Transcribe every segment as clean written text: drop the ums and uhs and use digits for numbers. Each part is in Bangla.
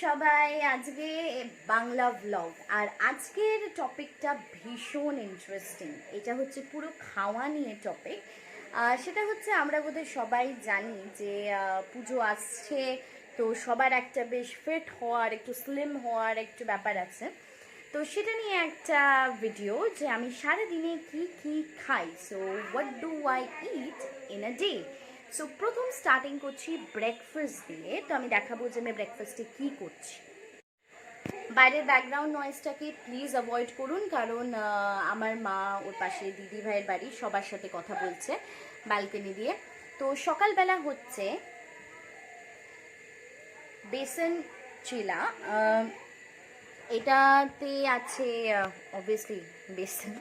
সবাই, আজকে বাংলা ব্লগ। আর আজকের টপিকটা ভীষণ ইন্টারেস্টিং। এটা হচ্ছে পুরো খাওয়া নিয়ে টপিক। সেটা হচ্ছে আমরা বোধহয় সবাই জানি যে পুজো আসছে, তো সবার একটা বেশ ফিট হওয়ার, একটু স্লিম হওয়ার একটু ব্যাপার আছে। তো সেটা নিয়ে একটা ভিডিও যে আমি সারাদিনে কি কি খাই। So what do I it in a day. So প্রথম স্টার্টিং করছি ব্রেকফাস্ট দিয়ে। তো আমি দেখাবো যে আমি ব্রেকফাস্টে কী করছি। বাইরের ব্যাকগ্রাউন্ড নয়েজটাকে প্লিজ অ্যাভয়েড করুন, কারণ আমার মা, ওর পাশে দিদি ভাইয়ের বাড়ি, সবার সাথে কথা বলছে ব্যালকনি দিয়ে। তো সকালবেলা হচ্ছে বেসন চিলা। এটাতে আছে অবভিয়াসলি বেসন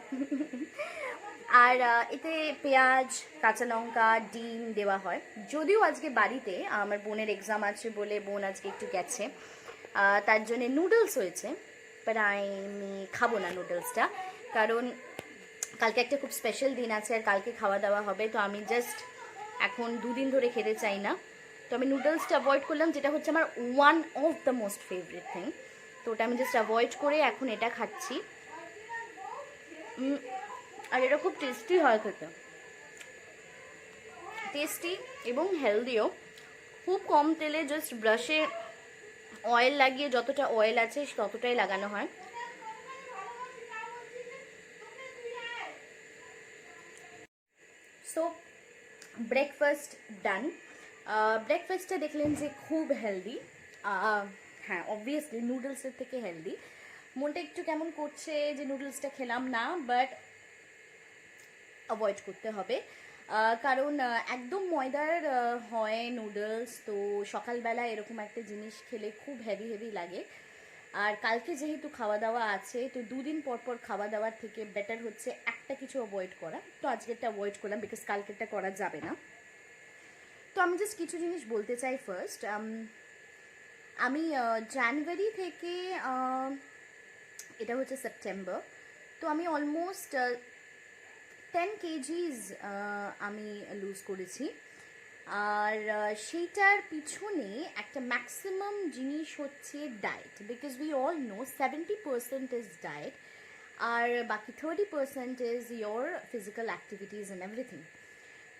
আর এতে পেঁয়াজ, কাঁচা লঙ্কা, ডিম দেওয়া হয়। যদিও আজকে বাড়িতে আমার বোনের এক্সাম আছে বলে বোন আজকে একটু গেছে, তার জন্যে নুডলস হয়েছে। বাট আমি খাবো না নুডলসটা, কারণ কালকে একটা খুব স্পেশাল দিন আছে আর কালকে খাওয়া দাওয়া হবে। তো আমি জাস্ট এখন দুদিন ধরে খেতে চাই না, তো আমি নুডলসটা অ্যাভয়েড করলাম, যেটা হচ্ছে আমার one of the most favourite thing. তো ওটা আমি জাস্ট অ্যাভয়েড করে এখন এটা খাচ্ছি। আর এটা খুব টেস্টি হয় খেতে, টেস্টি এবং হেলদিও। খুব কম তেলে জাস্ট ব্রাশে অয়েল লাগিয়ে যতটা অয়েল আছে ততটাই লাগানো হয়। সো ব্রেকফাস্ট ডান। ব্রেকফাস্টটা দেখলেন যে খুব হেলদি। হ্যাঁ, অবভিয়াসলি নুডলসের থেকে হেলদি। মনটা একটু কেমন করছে যে নুডলসটা খেলাম না, বাট অ্যাভয়েড করতে হবে, কারণ একদম ময়দার হয় নুডলস। তো সকালবেলা এরকম একটা জিনিস খেলে খুব হেভি হেভি লাগে। আর কালকে যেহেতু খাওয়া দাওয়া আছে, তো দুদিন পর পর খাওয়া দাওয়ার থেকে বেটার হচ্ছে একটা কিছু অ্যাভয়েড করা। তো আজকেরটা অ্যাভয়েড করলাম বিকজ কালকেরটা করা যাবে না। তো আমি জাস্ট কিছু জিনিস বলতে চাই। ফার্স্ট, আমি জানুয়ারি থেকে, এটা হচ্ছে সেপ্টেম্বর, তো আমি অলমোস্ট 10 কেজিস আমি লুজ করেছি। আর সেইটার পিছনে একটা ম্যাক্সিমাম জিনিস হচ্ছে diet, because we all know 70% is diet, আর বাকি 30% is your physical activities and everything.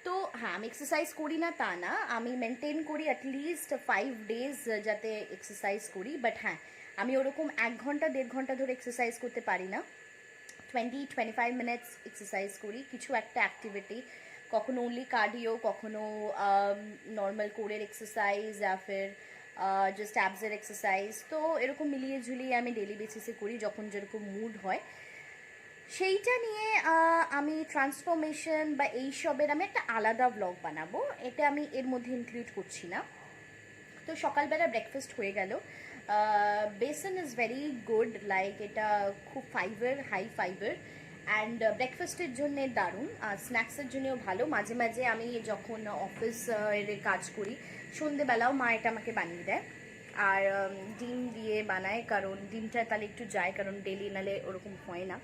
তো হ্যাঁ, আমি এক্সারসাইজ করি না তা না, আমি মেনটেন করি অ্যাটলিস্ট 5 days যাতে এক্সারসাইজ করি। বাট হ্যাঁ, আমি ওরকম 1 ঘন্টা 1.5 ঘন্টা ধরে এক্সারসাইজ করতে পারি না। 20-25 মিনিটস এক্সারসাইজ করি, কিছু একটা অ্যাক্টিভিটি, কখনো অনলি কার্ডিও, কখনো নর্মাল কোরের এক্সারসাইজ, या फिर জাস্ট অ্যাবসের এক্সারসাইজ। তো এরকম মিলিয়ে ঝুলিয়ে আমি ডেলি বেসিসে করি, যখন যেরকম মুড হয়। সেইটা নিয়ে আমি ট্রান্সফরমেশন বা এইসবের আমি একটা আলাদা ব্লগ বানাবো, এটা আমি এর মধ্যে ইনক্লুড করছি না। তো সকালবেলা ব্রেকফাস্ট হয়ে গেল। বেসন ইজ ভেরি গুড, লাইক এটা খুব ফাইবার, হাই ফাইবার, অ্যান্ড ব্রেকফাস্টের জন্য দারুণ, আর স্ন্যাক্সের জন্যও ভালো। মাঝে মাঝে আমি যখন অফিসের কাজ করি সন্ধেবেলাও মা এটা আমাকে বানিয়ে দেয়, আর ডিম দিয়ে বানায়, কারণ ডিমটা তাহলে একটু যায়, কারণ ডেলি নালে ওরকম হয় না।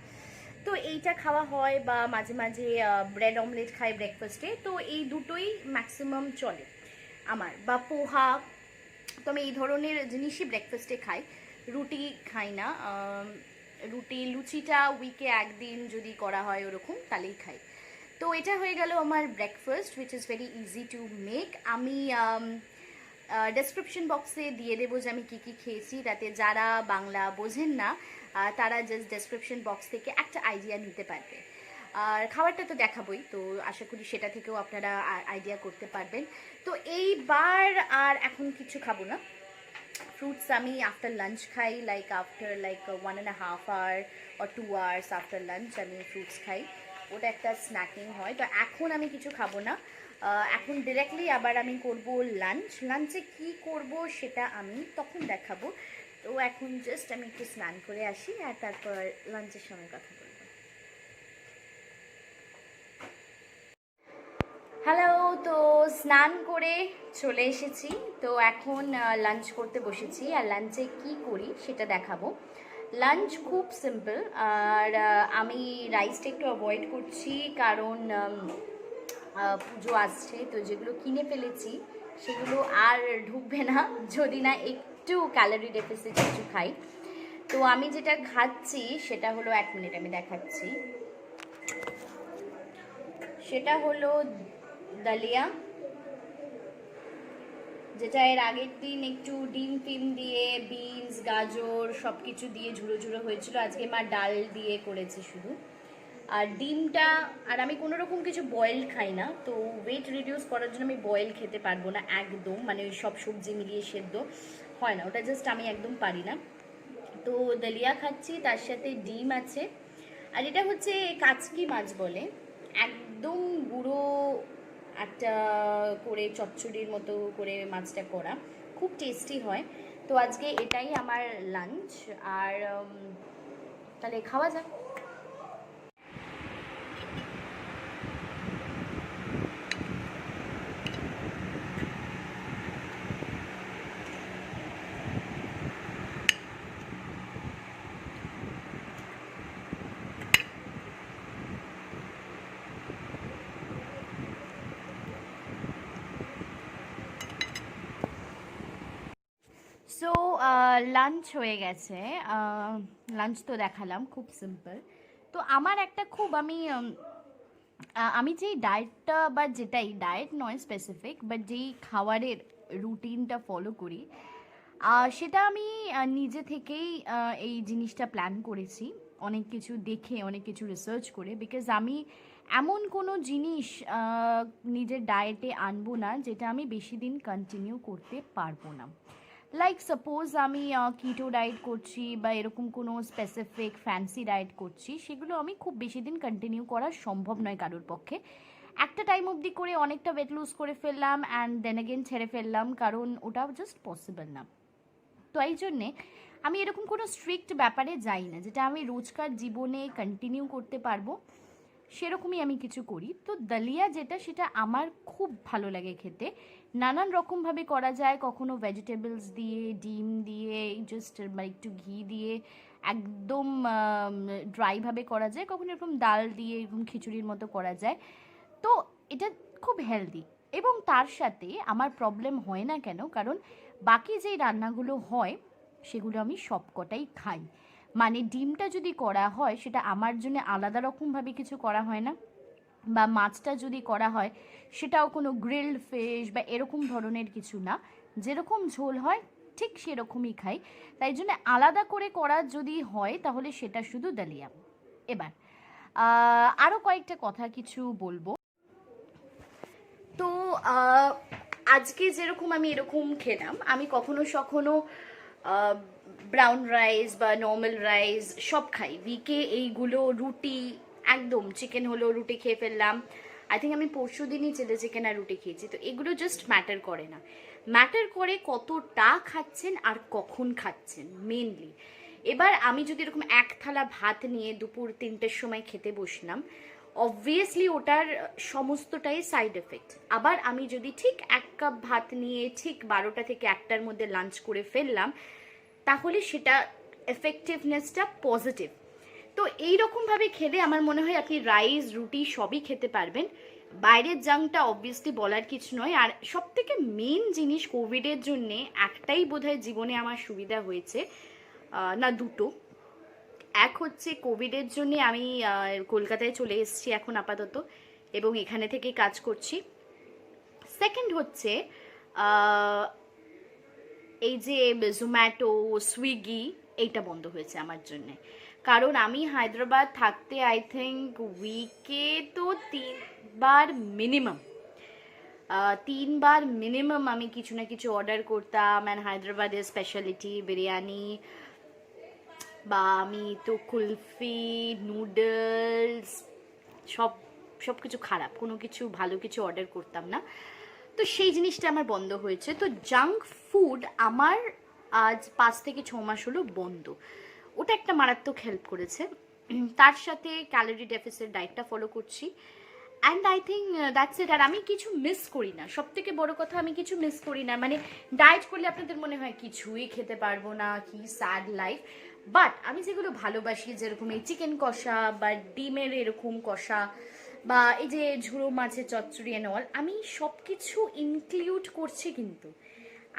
তো এইটা খাওয়া হয়, বা মাঝে মাঝে ব্রেড অমলেট খাই ব্রেকফাস্টে। তো এই দুটোই ম্যাক্সিমাম চলে আমার, বা পোহা। তো আমি এই ধরনের জিনিসই ব্রেকফাস্টে খাই, রুটি খাই না। রুটি লুচিটা উইকে একদিন যদি করা হয় ওরকম, তাহলেই খাই। তো এটা হয়ে গেল আমার breakfast, which is very easy to make. আমি ডেসক্রিপশন বক্সে দিয়ে দেবো যে আমি কী কী খেয়েছি, তাতে যারা বাংলা বোঝেন না তারা জাস্ট ডেসক্রিপশন বক্স থেকে একটা আইডিয়া নিতে পারবে। আর খাবারটা তো দেখাবই, তো আশা করি সেটা থেকেও আপনারা আইডিয়া করতে পারবেন। তো এইবার আর এখন কিছু খাবো না। ফ্রুটস আমি আফটার লাঞ্চ খাই, like after 1.5 hour or 2 hours after lunch আমি ফ্রুটস খাই, ওটা একটা স্ন্যাকিং হয়। তো এখন আমি কিছু খাবো না, এখন ডিরেক্টলি আবার আমি করব লাঞ্চ। লাঞ্চে কি করব সেটা আমি তখন দেখাবো। তো এখন জাস্ট আমি একটু স্নান করে আসি, আর তারপর লাঞ্চের সময় কথা বলবো। হ্যালো, তো স্নান করে চলে এসেছি। তো এখন লাঞ্চ করতে বসেছি, আর লাঞ্চে কি করি সেটা দেখাবো। লাঞ্চ খুব সিম্পল, আর আমি রাইসটা একটু অ্যাভয়েড করছি, কারণ পুজো আসছে, তো যেগুলো কিনে ফেলেছি সেগুলো আর ঢুকবে না যদি না একটু একটু ক্যালোরি ডেফিসিট কিছু খাই। তো আমি যেটা খাচ্ছি সেটা হলো, 1 মিনিট আমি দেখাচ্ছি, সেটা হলো ডালিয়া, যেটা এর আগের দিন একটু ডিম ফিম দিয়ে বিনস গাজর সব কিছু দিয়ে ঝুড়ো ঝুড়ো হয়েছিল, আজকে মা ডাল দিয়ে করেছে শুধু। আর ডিমটা, আর আমি কোনো রকম কিছু বয়েল খাই না, তো ওয়েট রিডিউস করার জন্য আমি বয়েল খেতে পারবো না একদম, মানে ওই সব সবজি মিলিয়ে সেদ্ধ হয় না, ওটা জাস্ট আমি একদম পারি না। তো দলিয়া খাচ্ছি, তার সাথে ডিম আছে। আর এটা হচ্ছে কাচকি মাছ বলে, একদম গুঁড়ো একটা করে চচ্চড়ির মতো করে মাছটা করা, খুব টেস্টি হয়। তো আজকে এটাই আমার লাঞ্চ। আর তাহলে খাওয়া যাক। সো লাঞ্চ হয়ে গেছে, লাঞ্চ তো দেখালাম, খুব সিম্পল। তো আমার একটা খুব আমি যেই ডায়েটটা, বা যেটাই ডায়েট নয় স্পেসিফিক, বাট যেই খাবারের রুটিনটা ফলো করি, সেটা আমি নিজে থেকেই এই জিনিসটা প্ল্যান করেছি, অনেক কিছু দেখে, অনেক কিছু রিসার্চ করে। বিকজ আমি এমন কোনো জিনিস নিজের ডায়েটে আনবো না যেটা আমি বেশি দিন কন্টিনিউ করতে পারবো না। লাইক সাপোজ আমি কিটো ডায়েট করছি বা এরকম কোনো স্পেসিফিক ফ্যান্সি ডায়েট করছি, সেগুলো আমি খুব বেশি দিন কন্টিনিউ করা সম্ভব নয় কারোর পক্ষে। একটা টাইম অবধি করে অনেকটা ওয়েট লুজ করে ফেললাম অ্যান্ড দেন এগেন ছেড়ে ফেললাম, কারণ ওটা জাস্ট পসিবল না। তো এই জন্যে আমি এরকম কোনো স্ট্রিক্ট ব্যাপারে যাই না, যেটা আমি রোজকার জীবনে কন্টিনিউ করতে পারবো সেরকমই আমি কিছু করি। তো দালিয়া যেটা, সেটা আমার খুব ভালো লাগে খেতে। নানান রকমভাবে করা যায়, কখনো ভেজিটেবলস দিয়ে, ডিম দিয়ে, জাস্ট একটু ঘি দিয়ে একদম ড্রাইভাবে করা যায়, কখনো এরকম ডাল দিয়ে এরকম খিচুড়ির মতো করা যায়। তো এটা খুব হেলদি, এবং তার সাথে আমার প্রবলেম হয় না কেন, কারণ বাকি যেই রান্নাগুলো হয় সেগুলো আমি সবকটাই খাই। মানে ডিমটা যদি করা হয় সেটা আমার জন্য আলাদা রকমভাবে কিছু করা হয় না, বা মাছটা যদি করা হয় সেটাও কোনো গ্রিলড ফিশ বা এরকম ধরনের কিছু না, যেরকম ঝোল হয় ঠিক সেরকমই খাই। তাই জন্য আলাদা করে করা যদি হয় তাহলে সেটা শুধু ডালিয়া। এবার আরও কয়েকটা কথা কিছু বলবো। তো আজকে যেরকম আমি এরকম খেলাম, আমি কখনো সখনো ব্রাউন রাইস বা নর্মাল রাইস সব খাই উইকে, এইগুলো রুটি, একদম চিকেন হলো রুটি খেয়ে ফেললাম। আই থিঙ্ক আমি পরশু দিনই চিলি চিকেন আর রুটি খেয়েছি। তো এগুলো জাস্ট ম্যাটার করে না, ম্যাটার করে কতটা খাচ্ছেন আর কখন খাচ্ছেন মেনলি। এবার আমি যদি এরকম এক থালা ভাত নিয়ে দুপুর 3টের সময় খেতে বসলাম, অবভিয়াসলি ওটার সমস্তটাই সাইড এফেক্ট। আবার আমি যদি ঠিক 1 কাপ ভাত নিয়ে ঠিক 12টা থেকে 1টার মধ্যে লাঞ্চ করে ফেললাম, তাহলে সেটা এফেক্টিভনেসটা পজিটিভ। তো এইরকমভাবে খেলে আমার মনে হয় আপনি রাইস রুটি সবই খেতে পারবেন। বাইরের জাঙ্কটা অবভিয়াসলি বলার কিছু নয়। আর সব থেকে মেন জিনিস কোভিডের জন্যে একটাই বোধহয় জীবনে আমার সুবিধা হয়েছে, না দুটো। এক হচ্ছে কোভিডের জন্য আমি কলকাতায় চলে এসেছি এখন আপাতত, এবং এখানে থেকে কাজ করছি। সেকেন্ড হচ্ছে এই যে জোম্যাটো সুইগি এইটা বন্ধ হয়েছে আমার জন্যে। কারণ আমি হায়দ্রাবাদ থাকতে আই থিঙ্ক উইকে তো 3বার মিনিমাম আমি কিছু না কিছু অর্ডার করতাম। অ্যান্ড হায়দ্রাবাদের স্পেশালিটি বিরিয়ানি, বা আমি তো কুলফি, নুডলস সব কিছু খারাপ, কোনো কিছু ভালো কিছু অর্ডার করতাম না। তো সেই জিনিসটা আমার বন্ধ হয়েছে। তো জাঙ্ক ফুড আমার আজ 5 থেকে 6 মাস হলো বন্ধ। ওটা একটা মারাত্মক হেল্প করেছে। তার সাথে ক্যালোরি ডেফিসিট ডায়েটটা ফলো করছি, and I think that's it. আর আমি কিছু মিস করি না, সব থেকে বড় কথা আমি কিছু মিস করি না। মানে ডায়েট করলে আপনাদের মনে হয় কিছুই খেতে পারবো না, কি স্যাড লাইফ। বাট আমি যেগুলো ভালোবাসি, যেরকম এই চিকেন কষা বা ডিমের এরকম কষা, বা এই যে ঝুড়ো মাছের চচ্চড়ি অ্যান্ড অল, আমি সব কিছু ইনক্লুড করছি। কিন্তু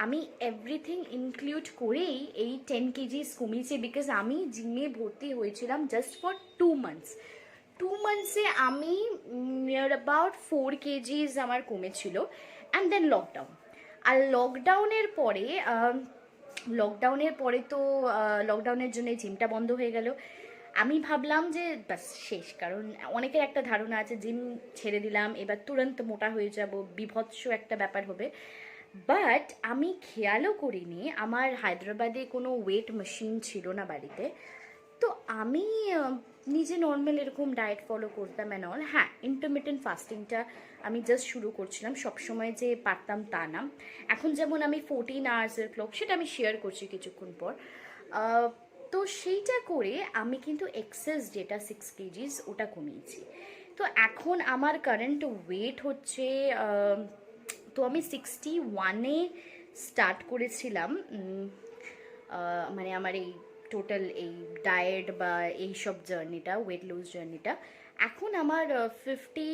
আমি এভরিথিং ইনক্লুড করেই এই 10 কেজিস কমিয়েছি, বিকজ আমি জিমে ভর্তি হয়েছিলাম জাস্ট ফর 2 মান্থস। 2 মান্থসে আমি নিয়ার অ্যাবাউট 4 কেজিস আমার কমেছিল। And then lockdown. আর লকডাউনের পরে তো লকডাউনের জন্য জিমটা বন্ধ হয়ে গেল। আমি ভাবলাম যে ব্যাস শেষ, কারণ অনেকের একটা ধারণা আছে জিম ছেড়ে দিলাম এবার তুরন্ত মোটা হয়ে যাব, বিভৎস একটা ব্যাপার হবে। বাট আমি খেয়ালও করিনি, আমার হায়দ্রাবাদে কোনো ওয়েট মেশিন ছিল না বাড়িতে। তো আমি নিজে নর্মাল এরকম ডায়েট ফলো করতাম অ্যান্ড অল। হ্যাঁ, ইন্টারমিটেন্ট ফাস্টিংটা আমি জাস্ট শুরু করছিলাম, সবসময় যে পারতাম তা না। এখন যেমন আমি 14 আওয়ার্সের ক্লক, সেটা আমি শেয়ার করছি কিছুক্ষণ পর। তো সেইটা করে আমি কিন্তু এক্সেস যেটা 6 কেজিস ওটা কমিয়েছি। তো এখন আমার কারেন্ট ওয়েট হচ্ছে, তো আমি 61-এ স্টার্ট করেছিলাম, মানে আমার এই টোটাল এই ডায়েট বা এইসব জার্নিটা, ওয়েট লুজ জার্নিটা। এখন আমার 50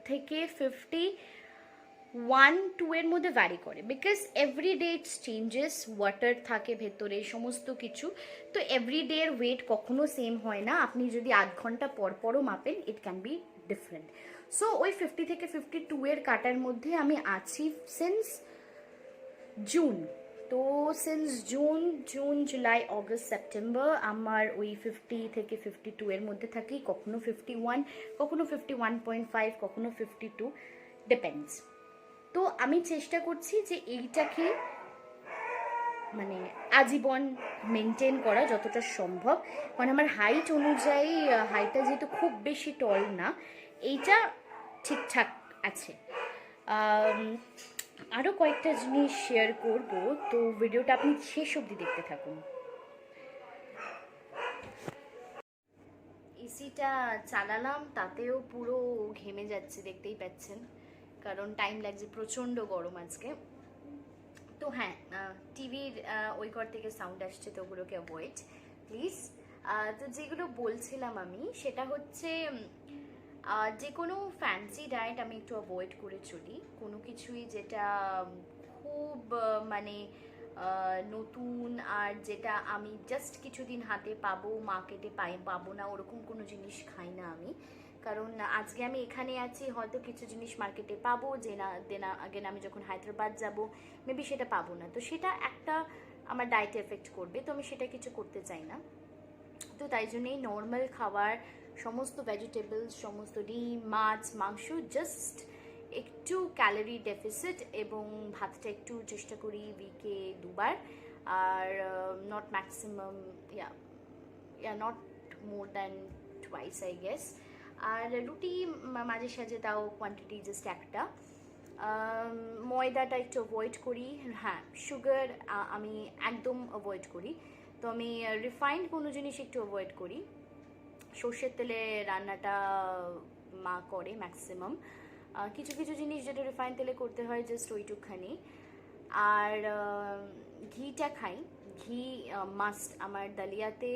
থেকে 51-2 এর মধ্যে ভ্যারি করে, because every day it's changes, water থাকে ভেতরে, সমস্ত কিছু। তো এভরিডে এর ওয়েট কখনো সেম হয় না, আপনি যদি 8 ঘন্টা পর পরও মাপেন it can be different. So ওই 50 থেকে 52 এর কাটার মধ্যে আমি আছি সিন্স জুন। তো since June July August September আমার ওই 50 থেকে 52 এর মধ্যে থাকি, কখনো 51, কখনো 51.5, কখনো 52, ডিপেন্ডস। তো আমি চেষ্টা করছি যে এইটাকে মানে আজীবন মেনটেন করা যতটা সম্ভব, কারণ আমার হাইট অনুযায়ী, হাইটটা যেহেতু খুব বেশি টল না, এইটা ঠিকঠাক আছে। আরও কয়েকটা জিনিস শেয়ার করব, তো ভিডিওটা আপনি শেষ অবধি দেখতে থাকুন। এসিটা চালালাম, তাতেও পুরো ঘেমে যাচ্ছে, দেখতেই পাচ্ছেন, কারণ টাইম লাগছে, প্রচণ্ড গরম আজকে। তো হ্যাঁ, টিভির ওই ঘর থেকে সাউন্ড আসছে, তো ওগুলোকে অ্যাভয়েড প্লিজ। তো যেগুলো বলছিলাম আমি, সেটা হচ্ছে যে কোনো ফ্যান্সি ডায়েট আমি একটু অ্যাভয়েড করে চলি। কোনো কিছুই যেটা খুব মানে নতুন, আর যেটা আমি জাস্ট কিছুদিন হাতে পাবো, মার্কেটে পাবো না, ওরকম কোনো জিনিস খাই না আমি। কারণ আজকে আমি এখানে আছি, হয়তো কিছু জিনিস মার্কেটে পাবো, যে না দেন আগেন আমি যখন হায়দ্রাবাদ যাব মেবি সেটা পাবো না, তো সেটা একটা আমার ডায়েটে এফেক্ট করবে, তো আমি সেটা কিছু করতে চাই না। তো তাই জন্যেই নর্মাল খাবার, সমস্ত ভেজিটেবলস, সমস্ত ডিম, মাছ, মাংস, জাস্ট একটু ক্যালোরি ডেফিসিট, এবং ভাতটা একটু চেষ্টা করি উইকে 2 বার, আর not maximum, not more than twice I guess. আর রুটি মাঝে সাঝে, তাও কোয়ান্টিটি জাস্ট একটা। ময়দাটা একটু অ্যাভয়েড করি। হ্যাঁ, সুগার আমি একদম অ্যাভয়েড করি। তো আমি রিফাইন্ড কোনো জিনিস একটু অ্যাভয়েড করি। সর্ষের তেলে রান্নাটা মা করে ম্যাক্সিমাম, কিছু কিছু জিনিস যেটা রিফাইন্ড তেলে করতে হয় জাস্ট ওইটুকখানি। আর ঘিটা খাই, ঘি মাস্ট আমার দালিয়াতে,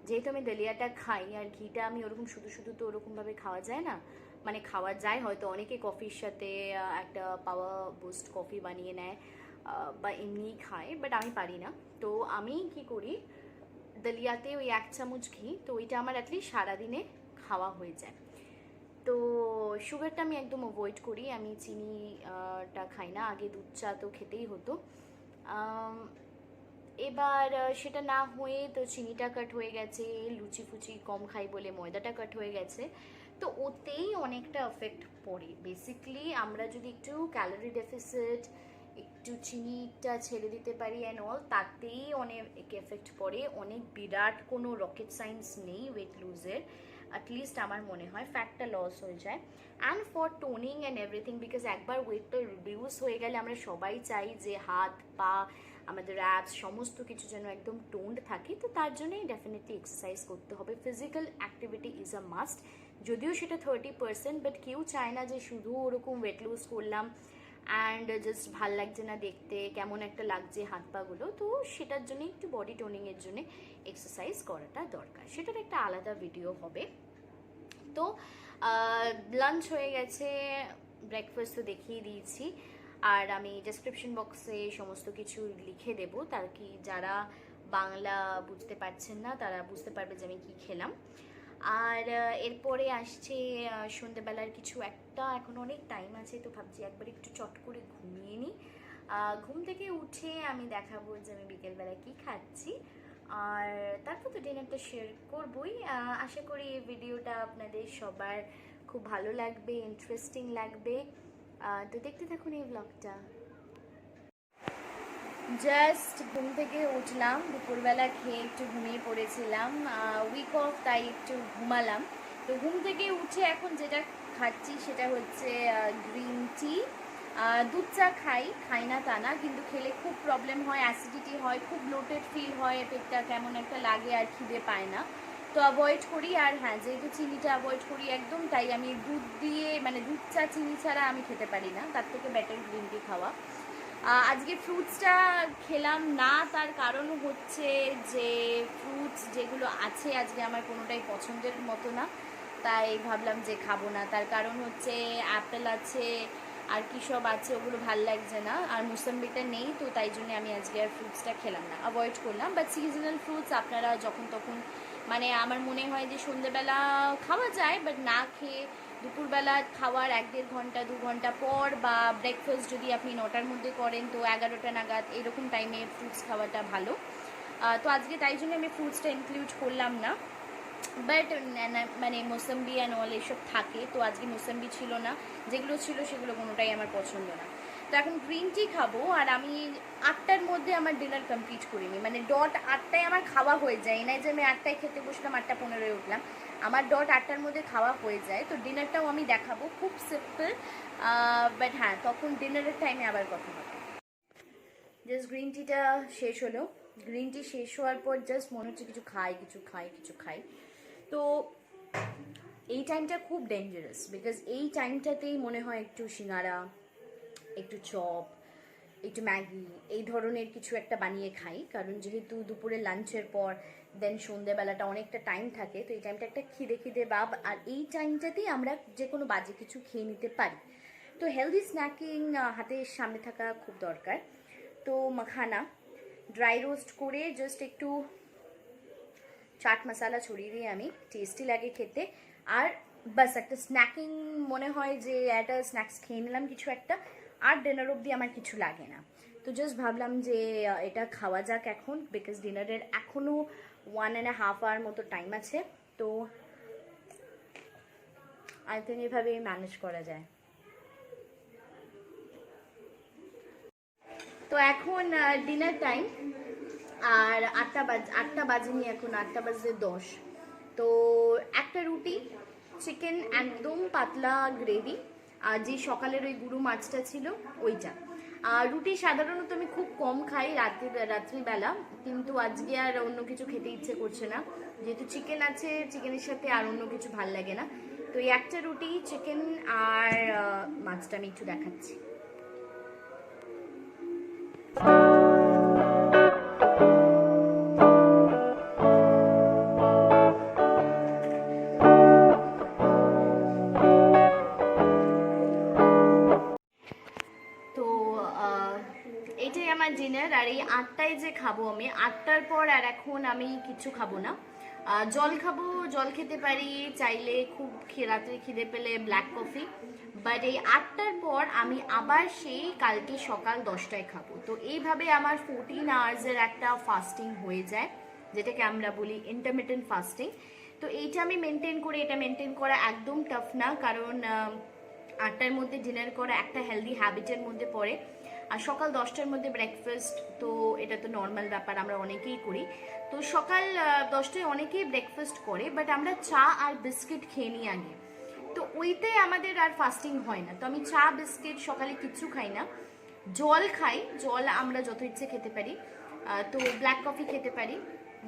যেহেতু আমি দালিয়াটা খাই, আর ঘিটা আমি ওরকম শুধু শুধু তো ওরকমভাবে খাওয়া যায় না, মানে খাওয়া যায় হয়তো, অনেকে কফির সাথে একটা পাওয়া বুস্ট কফি বানিয়ে নেয় বা এমনিই খায়, বাট আমি পারি না। তো আমি কি করি, দালিয়াতে ওই 1 চামচ ঘি, তো ওইটা আমার অ্যাটলিস্ট সারাদিনে খাওয়া হয়ে যায়। তো সুগারটা আমি একদম অ্যাভয়েড করি, আমি চিনিটা খাই না। আগে দুধ চা তো খেতেই হতো, এবার সেটা না হয়ে তো চিনিটা কাট হয়ে গেছে, লুচি ফুচি কম খাই বলে ময়দাটা কাট হয়ে গেছে। তো ওতেই অনেকটা এফেক্ট পড়ে। বেসিক্যালি আমরা যদি একটু ক্যালোরি ডেফিসিট, একটু চিনিটা ছেড়ে দিতে পারি অ্যান্ড অল, তাতেই অনেক এফেক্ট পড়ে। অনেক বিরাট কোনো রকেট সায়েন্স নেই ওয়েট লুজের, অ্যাটলিস্ট আমার মনে হয় ফ্যাটটা লস হয়ে যায়। And for toning and everything, because একবার ওয়েটটা রিডিউস হয়ে গেলে আমরা সবাই চাই যে হাত পা, আমাদের অ্যাপস, সমস্ত কিছু যেন একদম টোন্ড থাকে। তো তার জন্যই ডেফিনেটলি এক্সারসাইজ করতে হবে, physical activity is a must. যদিও সেটা 30%, বাট কেউ চায় না যে শুধু ওরকম ওয়েট লুজ করলাম অ্যান্ড জাস্ট ভাল লাগছে না দেখতে, কেমন একটা লাগছে হাত পাগুলো। তো সেটার জন্য একটু বডি টোনিংয়ের জন্য এক্সারসাইজ করাটা দরকার, সেটার একটা আলাদা ভিডিও হবে। তো লাঞ্চ হয়ে গেছে, ব্রেকফাস্ট তো দেখিয়ে দিয়েছি। আর আমি ডেসক্রিপশন বক্সে সমস্ত কিছু লিখে দেব, তার কি যারা বাংলা বুঝতে পারছেন না তারা বুঝতে পারবে যে আমি কী খেলাম। আর এরপরে আসছে সন্ধ্যেবেলার কিছু একটা, এখন অনেক টাইম আছে, তো ভাবছি একবার একটু চট করে ঘুমিয়ে নিই। ঘুম থেকে উঠে আমি দেখাবো যে আমি বিকেলবেলা কি খাচ্ছি, আর তারপর তো ডিনারটা শেয়ার করবই। আশা করি এই ভিডিওটা আপনাদের সবার খুব ভালো লাগবে, ইন্টারেস্টিং লাগবে। তো দেখতে থাকুন এই ব্লগটা। জাস্ট ঘুম থেকে উঠলাম, দুপুরবেলা খেয়ে একটু ঘুমিয়ে পড়েছিলাম, উইক অফ তাই একটু ঘুমালাম। তো ঘুম থেকে উঠে এখন যেটা খাচ্ছি সেটা হচ্ছে গ্রিন টি। দুধ চা খাই না তা না, কিন্তু খেলে খুব প্রবলেম হয়, অ্যাসিডিটি হয়, খুব ব্লোটেড ফিল হয়, পেটটা কেমন একটা লাগে আর খিদে পায় না, তো অ্যাভয়েড করি। আর হ্যাঁ, যেহেতু চিনিটা অ্যাভয়েড করি একদম, তাই আমি দুধ দিয়ে মানে দুধ চা চিনি ছাড়া আমি খেতে পারি না, তার থেকে বেটার গ্রিন টি খাওয়া। আজকে ফ্রুটসটা খেলাম না, তার কারণ হচ্ছে যে ফ্রুটস যেগুলো আছে আজকে আমার কোনোটাই পছন্দের মতো না, তাই ভাবলাম যে খাবো না। তার কারণ হচ্ছে অ্যাপেল আছে আর কী সব আছে, ওগুলো ভাল লাগছে না, আর মুসাম্বিটা নেই, তো তাই জন্য আমি আজকে আর ফ্রুটসটা খেলাম না, অ্যাভয়েড করলাম। বাট সিজনাল ফ্রুটস আপনারা যখন তখন, মানে আমার মনে হয় যে সন্ধ্যেবেলা খাওয়া যায়, বাট না খেয়ে দুপুরবেলা খাওয়ার 1-1.5 ঘন্টা 2 ঘন্টা পর, বা ব্রেকফাস্ট যদি আপনি 9টার মধ্যে করেন তো 11টা নাগাদ এরকম টাইমে ফ্রুটস খাওয়াটা ভালো। তো আজকে তাই জন্য আমি ফ্রুটসটা ইনক্লুড করলাম না, বাট মানে মোসাম্বি অ্যান্ড অল এসব থাকে, তো আজকে মোসাম্বি ছিল না, যেগুলো ছিল সেগুলো কোনোটাই আমার পছন্দ না। তো এখন গ্রিন টি খাবো, আর আমি 8টার মধ্যে আমার ডিনার কমপ্লিট করিনি, মানে ডট 8টায় আমার খাওয়া হয়ে যায়, না যে আমি 8টায় খেতে বসলাম 8:15 উঠলাম, আমার ডট 8টার মধ্যে খাওয়া হয়ে যায়। তো ডিনারটাও আমি দেখাবো, খুব সিম্পল, বাট হ্যাঁ তখন ডিনারের টাইমে আবার কথা হবে। জাস্ট গ্রিন টিটা শেষ হলো, গ্রিন টি শেষ হওয়ার পর জাস্ট মনে হচ্ছে কিছু খাই। তো এই টাইমটা খুব ডেঞ্জারাস, বিকজ এই টাইমটাতেই মনে হয় একটু সিঙ্গারা, একটু চপ, একটু ম্যাগি এই ধরনের কিছু একটা বানিয়ে খাই, কারণ যেহেতু দুপুরে লাঞ্চের পর দেন সন্ধ্যেবেলাটা অনেকটা টাইম থাকে, তো এই টাইমটা একটা খিদে ভাব, আর এই টাইমটাতেই আমরা যে কোনো বাজে কিছু খেয়ে নিতে পারি, তো হেলদি স্ন্যাকিং হাতের সামনে থাকা খুব দরকার। তো মাখানা ড্রাই রোস্ট করে জাস্ট একটু চাট মশলা ছড়িয়ে দিয়ে আমি, টেস্টি লাগে খেতে, আর বাস একটা স্ন্যাকিং মনে হয় যে একটা স্ন্যাক্স খেয়ে নিলাম কিছু একটা, আর ডিনার অবধি আমার কিছু লাগে না। তো জাস্ট ভাবলাম যে এটা খাওয়া যাক এখন, বিকজ ডিনারের এখনও 1.5 আওয়ার মতো টাইম আছে, তো আই থিঙ্ক এভাবেই ম্যানেজ করা যায়। তো এখন ডিনার টাইম, আর 8টা বাজেনি, এখন 8:10। তো একটা রুটি, চিকেন একদম পাতলা গ্রেভি, আর যে সকালের ওই গুরু মাছটা ছিল ওইটা। আর রুটি সাধারণত আমি খুব কম খাই রাত্রিবেলা, কিন্তু আজকে আর অন্য কিছু খেতে ইচ্ছে করছে না, যেহেতু চিকেন আছে, চিকেনের সাথে আর অন্য কিছু ভাল লাগে না, তো এই একটা রুটি, চিকেন আর মাছটা আমি একটু দেখাচ্ছি। এটাই আমার ডিনার, আর এই 8টায় যে খাবো আমি, 8টার পর আর এখন আমি কিছু খাবো না। জল খাবো, জল খেতে পারি চাইলে, খুব রাত্রে খিদে পেলে ব্ল্যাক কফি, বাট এই 8টার পর আমি আবার সেই কালকে সকাল 10টায় খাবো। তো এইভাবে আমার 14 আওয়ার্সের একটা ফাস্টিং হয়ে যায়, যেটাকে আমরা বলি ইন্টারমিটেন্ট ফাস্টিং। তো এইটা আমি মেনটেন করি, এটা মেনটেন করা একদম টাফ না, কারণ 8টার মধ্যে ডিনার করা একটা হেলদি হ্যাবিটের মধ্যে পড়ে, আর সকাল 10টার মধ্যে ব্রেকফাস্ট, তো এটা তো নর্মাল ব্যাপার, আমরা অনেকেই করি। তো সকাল 10টায় অনেকেই ব্রেকফাস্ট করে, বাট আমরা চা আর বিস্কিট খেয়ে নিই আগে, তো ওইটাই আমাদের আর ফাস্টিং হয় না। তো আমি চা বিস্কিট সকালে কিচ্ছু খাই না, জল খাই, জল আমরা যত ইচ্ছে খেতে পারি, তো ব্ল্যাক কফি খেতে পারি,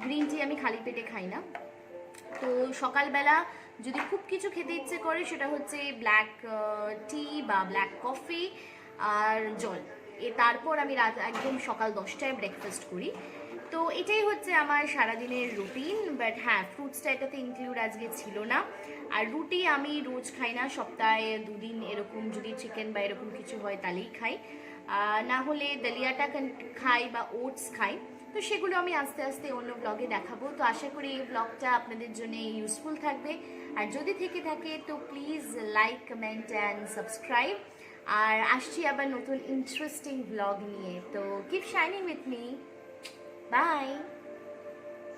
গ্রিন টি আমি খালি পেটে খাই না। তো সকালবেলা যদি খুব কিছু খেতে ইচ্ছে করে সেটা হচ্ছে ব্ল্যাক টি বা ব্ল্যাক কফি আর জল, তারপর আমি একদম সকাল 10টায় ব্রেকফাস্ট করি। তো এটাই হচ্ছে আমার সারাদিনের রুটিন। বাট হ্যাঁ, ফ্রুটসটা এটাতে ইনক্লুড আজকে ছিল না। আর রুটি আমি রোজ খাই না, সপ্তাহে 2 দিন এরকম যদি চিকেন বা এরকম কিছু হয় তাহলেই খাই। না হলে দালিয়াটা খাই বা ওটস খাই। তো সেগুলো আমি আস্তে আস্তে অন্য ব্লগে দেখাবো। তো আশা করি এই ব্লগটা আপনাদের জন্য ইউজফুল থাকবে। আর যদি থেকে থাকে তো please like, comment and subscribe. আর আসছি আবার নতুন ইন্টারেস্টিং ব্লগ নিয়ে। তো keep shining with me. By.